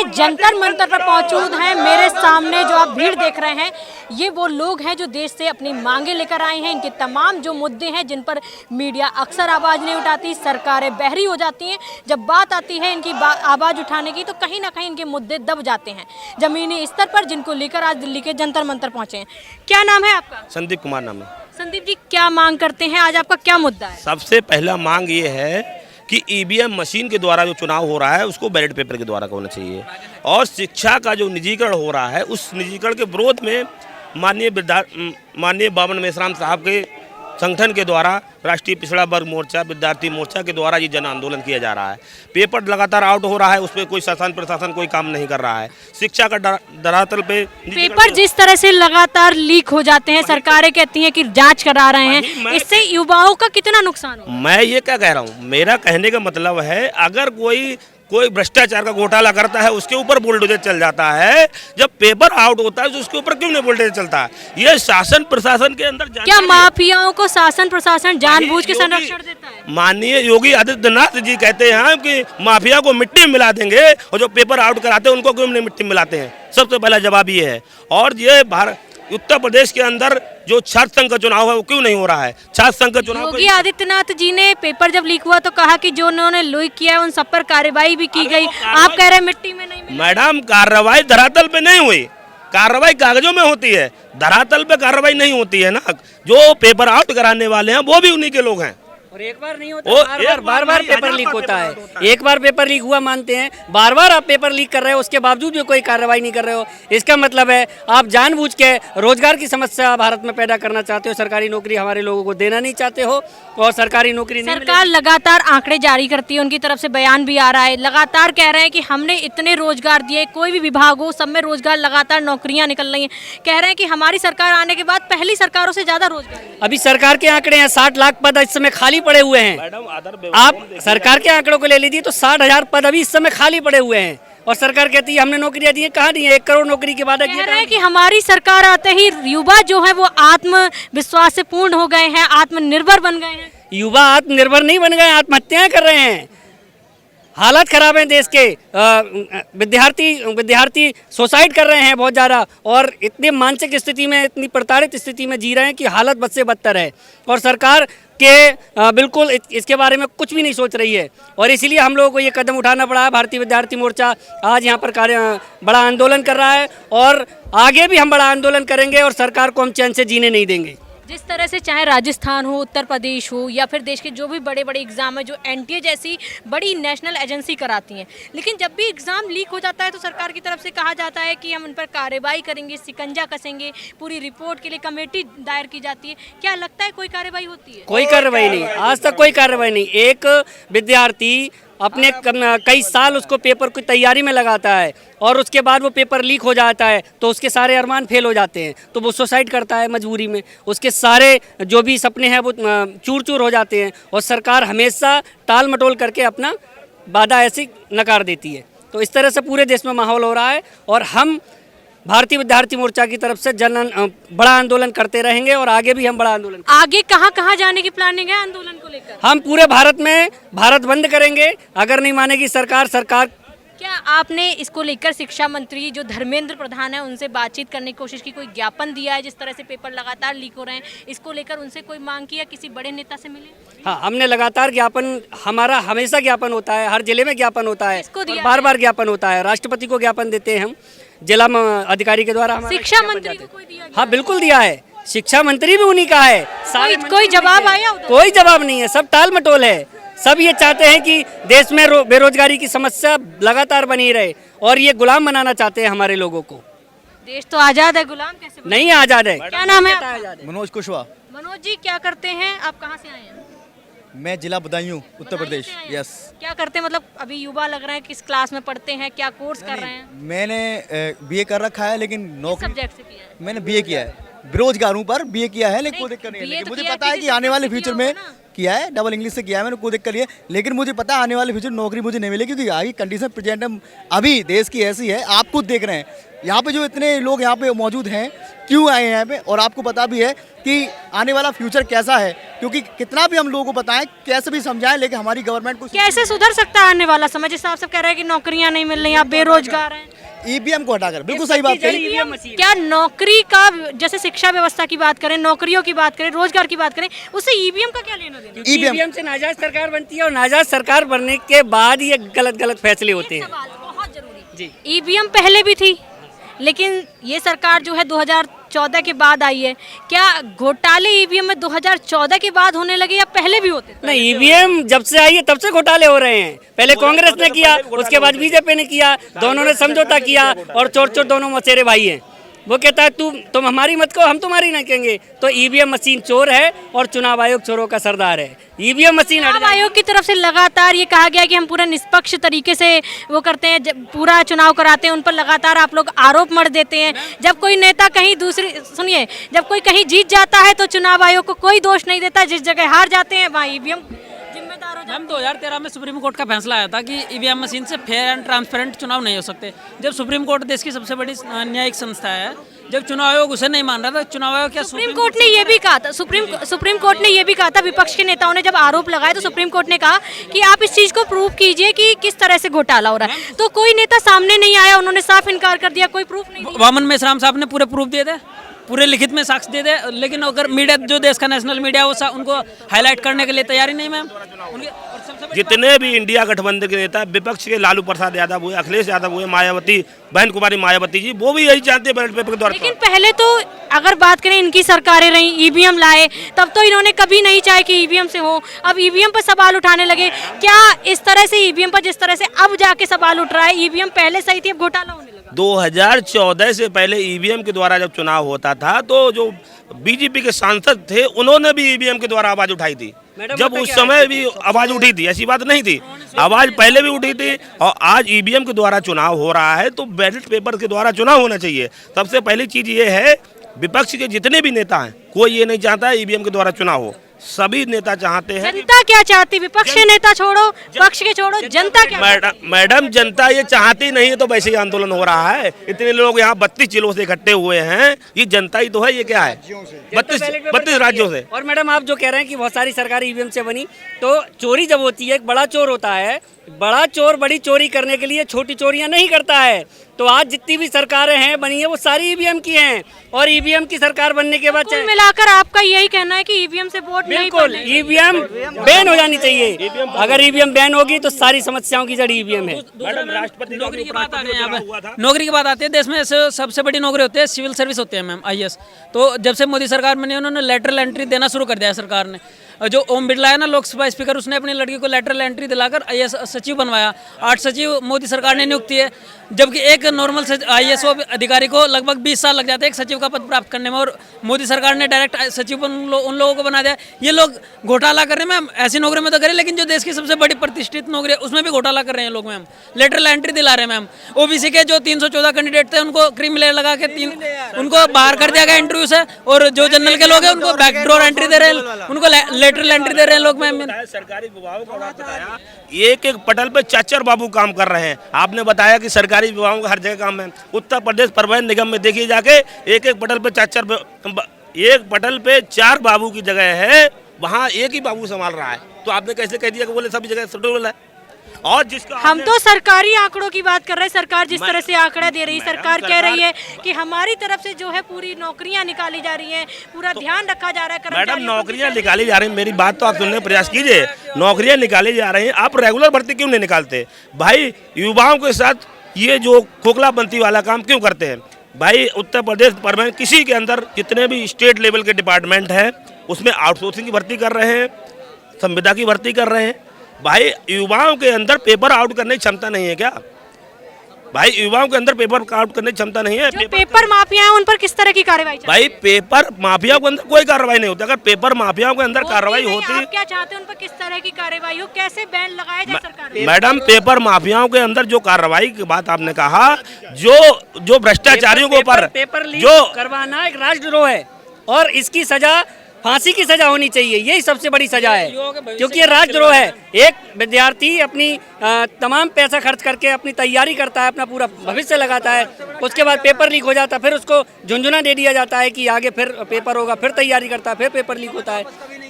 जंतर मंतर पर मौजूद हैं। मेरे सामने जो आप भीड़ देख रहे हैं, ये वो लोग हैं जो देश से अपनी मांगे लेकर आए हैं। इनके तमाम जो मुद्दे हैं जिन पर मीडिया अक्सर आवाज़ नहीं उठाती, सरकारें बहरी हो जाती हैं। जब बात आती है इनकी आवाज़ उठाने की, तो कहीं ना कहीं इनके मुद्दे दब जाते हैं जमीनी स्तर पर, जिनको लेकर आज दिल्ली के जंतर मंतर पहुंचे हैं। क्या नाम है आपका? संदीप कुमार नाम है। संदीप जी, क्या मांग करते हैं? आज आपका क्या मुद्दा है? सबसे पहला मांग ये है कि ईवीएम मशीन के द्वारा जो चुनाव हो रहा है उसको बैलेट पेपर के द्वारा होना चाहिए, और शिक्षा का जो निजीकरण हो रहा है उस निजीकरण के विरोध में माननीय बावन मेश्राम साहब के संगठन के द्वारा राष्ट्रीय पिछड़ा वर्ग मोर्चा, विद्यार्थी मोर्चा के द्वारा ये जन आंदोलन किया जा रहा है। पेपर लगातार आउट हो रहा है, उस पर कोई शासन प्रशासन कोई काम नहीं कर रहा है। शिक्षा का धरातल पे पेपर जिस तरह से लगातार लीक हो जाते हैं, सरकारें कहती हैं कि जांच करा रहे हैं, इससे युवाओं का कितना नुकसान हो? मैं ये क्या कह रहा हूँ, मेरा कहने का मतलब है अगर कोई भ्रष्टाचार का घोटाला करता है उसके ऊपर बुलडोजर चल जाता है, जब पेपर आउट होता है तो उसके ऊपर क्यों नहीं बुलडोजर चलता है? ये शासन प्रशासन के अंदर क्या माफियाओं को शासन प्रशासन जानबूझ के संरक्षण देता है? माननीय योगी आदित्यनाथ जी कहते हैं कि माफिया को मिट्टी में मिला देंगे, और जो पेपर आउट कराते हैं उनको क्यों नहीं मिट्टी में मिलाते हैं? सबसे पहला जवाब ये है। और ये उत्तर प्रदेश के अंदर जो छात्र संघ का चुनाव है वो क्यों नहीं हो रहा है? छात्र संघ का चुनाव, योगी आदित्यनाथ जी ने पेपर जब लीक हुआ तो कहा कि जो उन्होंने लीक किया है उन सब पर कार्रवाई भी की गई। आप कह रहे हैं मिट्टी में नहीं मिला। मैडम, कार्रवाई धरातल पे नहीं हुई, कार्रवाई कागजों में होती है, धरातल पे कार्रवाई नहीं होती है ना। जो पेपर आउट कराने वाले हैं वो भी उन्हीं के लोग हैं। और एक बार नहीं होता, बार बार पेपर लीक होता है। एक बार पेपर लीक हुआ मानते हैं, बार बार आप पेपर लीक कर रहे हो, उसके बावजूद भी कोई कार्रवाई नहीं कर रहे हो। इसका मतलब है आप जानबूझ के रोजगार की समस्या भारत में पैदा करना चाहते हो, सरकारी नौकरी हमारे लोगों को देना नहीं चाहते हो, और सरकारी नौकरी नहीं। सरकार लगातार आंकड़े जारी करती है, उनकी तरफ से बयान भी आ रहा है, लगातार कह रहे हैं कि हमने इतने रोजगार दिए, कोई भी विभाग हो सब में रोजगार, लगातार नौकरियां निकल रही हैं। कह रहे हैं कि हमारी सरकार आने के बाद पहली सरकारों से ज्यादा रोजगार। अभी सरकार के आंकड़े हैं 60 लाख पद इस समय खाली पड़े हुए हैं। आप सरकार के आंकड़ों को ले लीजिए तो 60,000 पद अभी इस समय खाली पड़े हुए हैं, और सरकार कहती है हमने नौकरियां दी हैं। कहाँ दी है? 1 करोड़ नौकरी के वादा किया। कह रहे हैं कि हमारी सरकार आते ही युवा जो है वो आत्मविश्वास से पूर्ण हो गए हैं, आत्मनिर्भर बन गए हैं। युवा आत्मनिर्भर नहीं बन गए, आत्महत्याएं कर रहे हैं। हालात खराब हैं देश के। विद्यार्थी सुसाइड कर रहे हैं बहुत ज़्यादा, और इतनी मानसिक स्थिति में, इतनी प्रताड़ित स्थिति में जी रहे हैं कि हालत बद से बदतर है, और सरकार के बिल्कुल इसके बारे में कुछ भी नहीं सोच रही है। और इसीलिए हम लोगों को ये कदम उठाना पड़ा है। भारतीय विद्यार्थी मोर्चा आज यहाँ पर बड़ा आंदोलन कर रहा है, और आगे भी हम बड़ा आंदोलन करेंगे, और सरकार को हम चैन से जीने नहीं देंगे। जिस तरह से चाहे राजस्थान हो, उत्तर प्रदेश हो, या फिर देश के जो भी बड़े बड़े एग्जाम है जो एनटीए जैसी बड़ी नेशनल एजेंसी कराती हैं, लेकिन जब भी एग्जाम लीक हो जाता है तो सरकार की तरफ से कहा जाता है कि हम उन पर कार्रवाई करेंगे, शिकंजा कसेंगे, पूरी रिपोर्ट के लिए कमेटी दायर की जाती है। क्या लगता है कोई कार्रवाई होती है? कोई कार्रवाई नहीं, आज तक कोई कार्रवाई नहीं। एक विद्यार्थी अपने कई साल उसको पेपर की तैयारी में लगाता है, और उसके बाद वो पेपर लीक हो जाता है तो उसके सारे अरमान फेल हो जाते हैं, तो वो सुसाइड करता है मजबूरी में। उसके सारे जो भी सपने हैं वो चूर चूर हो जाते हैं, और सरकार हमेशा टाल मटोल करके अपना वादा ऐसे नकार देती है। तो इस तरह से पूरे देश में माहौल हो रहा है, और हम भारतीय विद्यार्थी मोर्चा की तरफ से बड़ा आंदोलन करते रहेंगे, और आगे भी हम बड़ा आंदोलन। आगे कहाँ जाने की प्लानिंग है आंदोलन को लेकर? हम पूरे भारत में भारत बंद करेंगे, अगर नहीं मानेगी सरकार। क्या आपने इसको लेकर शिक्षा मंत्री जो धर्मेंद्र प्रधान है उनसे बातचीत करने की कोशिश की? कोई ज्ञापन दिया है? जिस तरह से पेपर लगातार लीक हो रहे हैं, इसको लेकर उनसे कोई मांग की, या किसी बड़े नेता से मिले? हाँ, हमने लगातार ज्ञापन, हमारा हमेशा ज्ञापन होता है, हर जिले में ज्ञापन होता है, बार बार ज्ञापन होता है। राष्ट्रपति को ज्ञापन देते हैं हम जिला अधिकारी के द्वारा। शिक्षा मंत्री को कोई दिया? हाँ बिल्कुल दिया है, शिक्षा मंत्री भी उन्हीं का है। कोई जवाब आया? कोई जवाब नहीं है, सब टाल मटोल है। सब ये चाहते हैं कि देश में बेरोजगारी की समस्या लगातार बनी रहे, और ये गुलाम बनाना चाहते हैं हमारे लोगों को। देश तो आजाद है, गुलाम कैसे? नहीं आजाद है। क्या नाम है आपका? मनोज कुशवाहा। मनोज जी, क्या करते हैं आप? कहाँ से आए हैं? मैं जिला बदायूं, उत्तर प्रदेश। यस। क्या करते हैं? मतलब अभी युवा लग रहा है, किस क्लास में पढ़ते हैं, क्या कोर्स कर रहे हैं? मैंने बीए कर रखा है, लेकिन नौकरी सब्जेक्ट से किया है? मैंने बीए किया है, बेरोजगार हूँ पर बीए किया है, लेकिन कोई दिक्कत नहीं है। लेकिन मुझे पता है कि आने वाले फ्यूचर में किया है, डबल इंग्लिश से किया है, मैंने कोई दिक्कत नहीं है। लेकिन मुझे पता है आने वाले फ्यूचर नौकरी मुझे नहीं मिलेगी, क्योंकि आगे कंडीशन प्रेजेंट अभी देश की ऐसी है, आप खुद देख रहे हैं यहाँ पे जो इतने लोग यहाँ पे मौजूद हैं क्यों आए हैं यहाँ पे, और आपको पता भी है कि आने वाला फ्यूचर कैसा है, क्योंकि कितना भी हम लोगों को बताएं, कैसे भी समझाएं, लेकिन हमारी गवर्नमेंट को कैसे सुधर सकता है आने वाला समय? जैसे आप सब कह रहे हैं कि नौकरियां नहीं मिल रही, आप बेरोजगार हैं। ईवीएम को हटाकर, बिल्कुल सही बात कही। क्या नौकरी का, जैसे शिक्षा व्यवस्था की बात करें, नौकरियों की बात करें, रोजगार की बात करें, उससे ईवीएम का क्या लेना देना? ईवीएम से नाजायज सरकार बनती है और नाजायज सरकार बनने के बाद ये गलत फैसले होते हैं। सवाल बहुत जरूरी जी, ईवीएम पहले भी थी, लेकिन ये सरकार जो है 2014 के बाद आई है। क्या घोटाले ईवीएम में 2014 के बाद होने लगे या पहले भी होते थे? नहीं, ईवीएम जब से आई है तब से घोटाले हो रहे हैं। पहले कांग्रेस ने किया, उसके बाद बीजेपी ने किया, दोनों ने समझौता किया और चोर चोर दोनों मचेरे भाई हैं। वो कहता है तुम हमारी मत कहो, हम तुम्हारी ना कहेंगे। तो ईवीएम मशीन चोर है और चुनाव आयोग चोरों का सरदार है। ईवीएम मशीन चुनाव आयोग की तरफ से लगातार ये कहा गया कि हम पूरा निष्पक्ष तरीके से वो करते हैं, पूरा चुनाव कराते हैं, उन पर लगातार आप लोग आरोप मढ़ देते हैं। जब कोई नेता कहीं दूसरी, सुनिए, जब कोई कहीं जीत जाता है तो चुनाव आयोग को कोई दोष नहीं देता, जिस जगह हार जाते हैं वहाँ ईवीएम जिम्मेदार हो जाते हैं। मैम 2013 में सुप्रीम कोर्ट का फैसला आया था कि ईवीएम मशीन से फेयर एंड ट्रांसपेरेंट चुनाव नहीं हो सकते। जब सुप्रीम कोर्ट देश की सबसे बड़ी न्यायिक संस्था है, जब चुनाव आयोग उसे नहीं मान रहा था, चुनाव आयोग क्या सुप्रीम कोर्ट ने ये भी कहा था, सुप्रीम कोर्ट ने ये भी कहा था, विपक्ष के नेताओं ने जब आरोप लगाए तो सुप्रीम कोर्ट ने कहा कि आप इस चीज को प्रूव कीजिए कि किस तरह से घोटाला हो रहा है। तो कोई नेता सामने नहीं आया, उन्होंने साफ इनकार कर दिया, कोई प्रूफ नहीं दिया। वामन मेश्राम साहब ने पूरे प्रूफ दिए थे, पूरे लिखित में साक्ष्य दे दे, लेकिन अगर मीडिया, जो देश का नेशनल मीडिया है, वो उनको हाईलाइट करने के लिए तैयारी नहीं मैम। जितने भी इंडिया गठबंधन के नेता, विपक्ष के लालू प्रसाद यादव हुए, अखिलेश यादव हुए, मायावती, बहन कुमारी मायावती जी, वो भी यही चाहते हैं बैलेट पेपर के द्वारा। लेकिन पहले तो अगर बात करें, इनकी सरकारें रही, ईवीएम लाए, तब तो इन्होंने कभी नहीं चाहे कि ईवीएम से हो। अब ईवीएम पर सवाल उठाने लगे। क्या इस तरह से ईवीएम पर जिस तरह से अब जाके सवाल उठ रहा है, ईवीएम पहले सही थी, अब घोटाला होने लगा? 2014 से पहले ईवीएम के द्वारा जब चुनाव होता था तो जो बीजेपी के सांसद थे उन्होंने भी ईवीएम के द्वारा आवाज उठाई थी। जब उस समय भी आवाज उठी थी, ऐसी बात नहीं थी, आवाज पहले भी उठी थी। और आज ईवीएम के द्वारा चुनाव हो रहा है तो बैलेट पेपर के द्वारा चुनाव होना चाहिए। सबसे पहली चीज ये है, विपक्ष के जितने भी नेता हैं, कोई ये नहीं चाहता है ईवीएम के द्वारा चुनाव हो। सभी नेता चाहते हैं। जनता क्या चाहती? विपक्ष के नेता छोड़ो, पक्ष के छोड़ो, जनता क्या? मैडम, जनता ये चाहती नहीं है तो वैसे ही आंदोलन हो रहा है। इतने लोग यहाँ 32 जिलों से इकट्ठे हुए हैं, ये जनता ही तो है। ये क्या है? 32 राज्यों से। और मैडम, आप जो कह रहे हैं कि बहुत सारी सरकार ईवीएम से बनी, तो चोरी जब होती है, एक बड़ा चोर होता है, बड़ा चोर बड़ी चोरी करने के लिए छोटी चोरियां नहीं करता है। तो आज जितनी भी सरकारें हैं बनी है, वो सारी ईवीएम की हैं। और ईवीएम की सरकार बनने के बाद कुल मिलाकर आपका यही कहना है कि ईवीएम से वोट नहीं बिल्कुल ईवीएम बैन हो जानी चाहिए। अगर ईवीएम बैन होगी तो सारी समस्याओं की जड़ ईवीएम है। राष्ट्रपति नौकरी की बात आ रही है यहाँ पे, नौकरी की बात आती है, देश में सबसे बड़ी नौकरी होती है सिविल सर्विस होती है मैम, IAS। तो जब से मोदी सरकार बनी, उन्होंने लेटरल एंट्री देना शुरू कर दिया है सरकार ने। जो ओम बिरला है ना, लोकसभा स्पीकर, उसने अपनी लड़की को लेटरल एंट्री दिलाकर IAS सचिव बनवाया। 8 सचिव मोदी सरकार ने नियुक्ति है, जबकि एक नॉर्मल IAS अधिकारी को लगभग 20 साल लग जाते हैं एक सचिव का पद प्राप्त करने में, और मोदी सरकार ने डायरेक्ट सचिव उन लोगों को बना दिया। ये लोग घोटाला कर रहे हैं मैम, ऐसी नौकरी में तो करें, लेकिन जो देश की सबसे बड़ी प्रतिष्ठित नौकरी है उसमें भी घोटाला कर रहे हैं लोग मैम। लेटरल एंट्री दिला रहे हैं मैम। OBC के जो 314 कैंडिडेट थे उनको क्रीम लेयर लगा के उनको बाहर कर दिया गया इंटरव्यू से, और जो जनरल के लोग हैं उनको बैकडोर एंट्री दे रहे हैं, उनको लेटरल एंट्री दे रहे हैं लोग मैम। सरकारी विभागों का बात बताया, एक एक पटल पे 4 बाबू काम कर रहे हैं। आपने बताया कि सरकारी विभागों का हर जगह काम है। उत्तर प्रदेश परिवहन निगम में देखिए जाके, एक पटल पे 4 बाबू की जगह है, वहाँ एक ही बाबू संभाल रहा है। तो आपने कैसे कह दिया कि बोले सभी जगह शेड्यूल है? और जिसका हम तो सरकारी आंकड़ों की बात कर रहे हैं। सरकार जिस तरह से आंकड़ा दे रही, सरकार कह रही है कि हमारी तरफ से जो है पूरी नौकरियां निकाली जा रही हैं, पूरा ध्यान रखा जा रहा है। मैडम, नौकरियां निकाली जा रही हैं, मेरी बात तो आप सुनने का प्रयास कीजिए। नौकरियां निकाली जा रही हैं, आप रेगुलर भर्ती क्यों नहीं निकालते भाई? युवाओं के साथ ये जो खोखलापंती वाला काम क्यों करते हैं भाई? उत्तर प्रदेश परिवहन किसी के अंदर जितने भी स्टेट लेवल के डिपार्टमेंट हैं उसमें आउटसोर्सिंग की भर्ती कर रहे हैं, संविदा की भर्ती कर रहे हैं। भाई, युवाओं के अंदर पेपर आउट करने की क्षमता नहीं है क्या? भाई, युवाओं के अंदर पेपर आउट करने की क्षमता नहीं है। जो पेपर माफिया हैं उन पर किस तरह की कार्रवाई? भाई, पेपर माफिया के अंदर कोई कार्रवाई नहीं होती। अगर पेपर माफियाओं के अंदर कार्रवाई होती, आप क्या चाहते हैं उन पर किस तरह की कार्रवाई हो? कैसे बैन लगाया जाए सरकार? मैडम, पेपर माफियाओं के अंदर जो कार्रवाई की बात आपने कहा, जो भ्रष्टाचारियों के ऊपर पेपर लीक करवाना एक राजद्रोह है, और इसकी सजा फांसी की सजा होनी चाहिए, यही सबसे बड़ी सजा है, क्योंकि ये राजद्रोह है। एक विद्यार्थी अपनी तमाम पैसा खर्च करके अपनी तैयारी करता है, अपना पूरा भविष्य लगाता है, उसके बाद पेपर लीक हो जाता है, फिर उसको झुंझुना दे दिया जाता है कि आगे फिर पेपर होगा, फिर तैयारी करता है, फिर पेपर लीक होता है।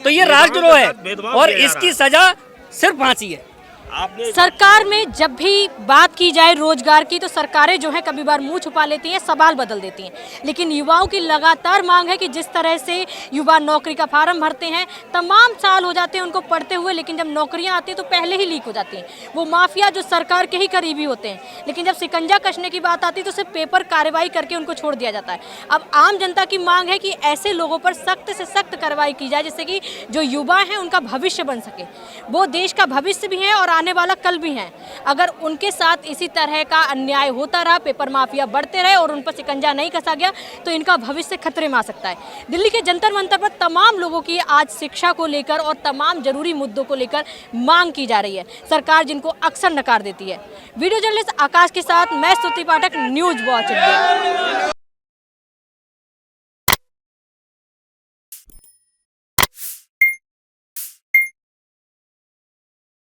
तो ये राजद्रोह है और इसकी सजा सिर्फ फांसी है। सरकार में जब भी बात की जाए रोजगार की तो सरकारें जो है कभी बार मुंह छुपा लेती हैं, सवाल बदल देती हैं, लेकिन युवाओं की लगातार मांग है कि जिस तरह से युवा नौकरी का फार्म भरते हैं, तमाम साल हो जाते हैं उनको पढ़ते हुए, लेकिन जब नौकरियां आती हैं तो पहले ही लीक हो जाती हैं। वो माफिया जो सरकार के ही करीबी होते हैं, लेकिन जब शिकंजा कसने की बात आती है तो सिर्फ पेपर कार्रवाई करके उनको छोड़ दिया जाता है। अब आम जनता की मांग है कि ऐसे लोगों पर सख्त से सख्त कार्रवाई की जाए, जिससे कि जो युवा हैं उनका भविष्य बन सके। वो देश का भविष्य भी है और आने वाला कल भी हैं। अगर उनके साथ इसी तरह का अन्याय होता रहा, पेपर माफिया बढ़ते रहे और उन पर शिकंजा नहीं कसा गया, तो इनका भविष्य खतरे में आ सकता है। दिल्ली के जंतर मंतर पर तमाम लोगों की आज शिक्षा को लेकर और तमाम जरूरी मुद्दों को लेकर मांग की जा रही है, सरकार जिनको अक्सर नकार देती है। वीडियो जर्नलिस्ट आकाश के साथ मैं स्तुति पाठक, न्यूज वॉच इंडिया।